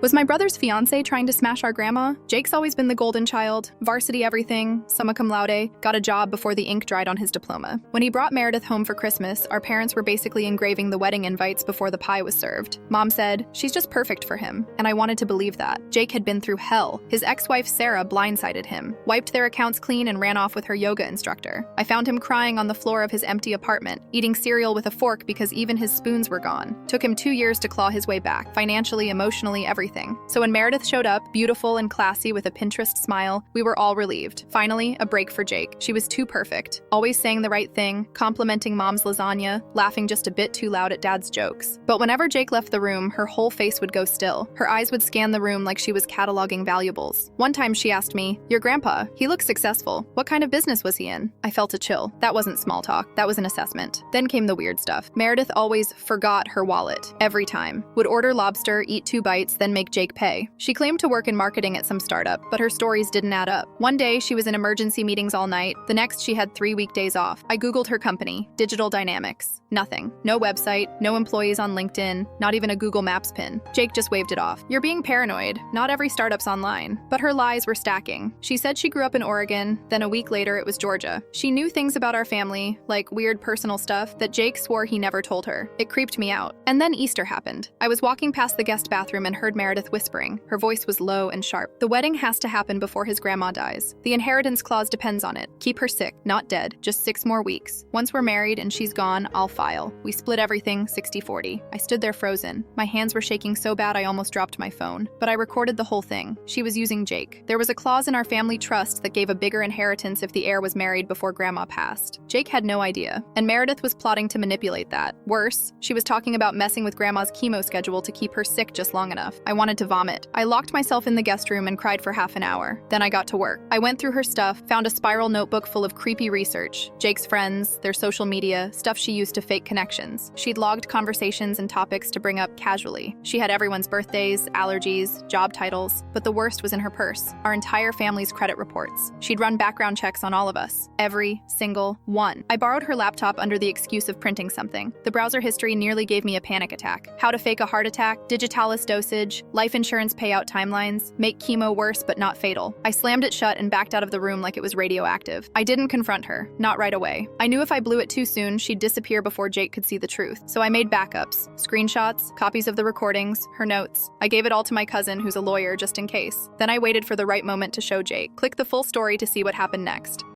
Was my brother's fiance trying to smash our grandma? Jake's always been the golden child, varsity everything, summa cum laude, got a job before the ink dried on his diploma. When he brought Meredith home for Christmas, our parents were basically engraving the wedding invites before the pie was served. Mom said, "She's just perfect for him," and I wanted to believe that. Jake had been through hell. His ex-wife Sarah blindsided him, wiped their accounts clean and ran off with her yoga instructor. I found him crying on the floor of his empty apartment, eating cereal with a fork because even his spoons were gone. Took him 2 years to claw his way back, financially, emotionally, everything. So when Meredith showed up, beautiful and classy with a Pinterest smile, we were all relieved. Finally, a break for Jake. She was too perfect, always saying the right thing, complimenting Mom's lasagna, laughing just a bit too loud at Dad's jokes. But whenever Jake left the room, her whole face would go still. Her eyes would scan the room like she was cataloging valuables. One time she asked me, "Your grandpa, he looks successful. What kind of business was he in?" I felt a chill. That wasn't small talk, that was an assessment. Then came the weird stuff. Meredith always forgot her wallet, every time. Would order lobster, eat 2 bites, then make Jake pay. She claimed to work in marketing at some startup, but her stories didn't add up. One day, she was in emergency meetings all night. The next, she had 3 weekdays off. I Googled her company, Digital Dynamics. Nothing. No website, no employees on LinkedIn, not even a Google Maps pin. Jake just waved it off. "You're being paranoid. Not every startup's online." But her lies were stacking. She said she grew up in Oregon, then a week later it was Georgia. She knew things about our family, like weird personal stuff, that Jake swore he never told her. It creeped me out. And then Easter happened. I was walking past the guest bathroom and heard Meredith whispering. Her voice was low and sharp. "The wedding has to happen before his grandma dies. The inheritance clause depends on it. Keep her sick, not dead. Just 6 more weeks. Once we're married and she's gone, I'll file." We split everything 60-40. I stood there frozen. My hands were shaking so bad I almost dropped my phone. But I recorded the whole thing. She was using Jake. There was a clause in our family trust that gave a bigger inheritance if the heir was married before grandma passed. Jake had no idea. And Meredith was plotting to manipulate that. Worse, she was talking about messing with grandma's chemo schedule to keep her sick just long enough. I wanted to vomit. I locked myself in the guest room and cried for half an hour. Then I got to work. I went through her stuff, found a spiral notebook full of creepy research. Jake's friends, their social media, stuff she used to fake connections. She'd logged conversations and topics to bring up casually. She had everyone's birthdays, allergies, job titles, but the worst was in her purse. Our entire family's credit reports. She'd run background checks on all of us. Every single one. I borrowed her laptop under the excuse of printing something. The browser history nearly gave me a panic attack. How to fake a heart attack, digitalis dosage, life insurance payout timelines, make chemo worse but not fatal. I slammed it shut and backed out of the room like it was radioactive. I didn't confront her, not right away. I knew if I blew it too soon, she'd disappear before Jake could see the truth. So I made backups, screenshots, copies of the recordings, her notes. I gave it all to my cousin, who's a lawyer, just in case. Then I waited for the right moment to show Jake. Click the full story to see what happened next.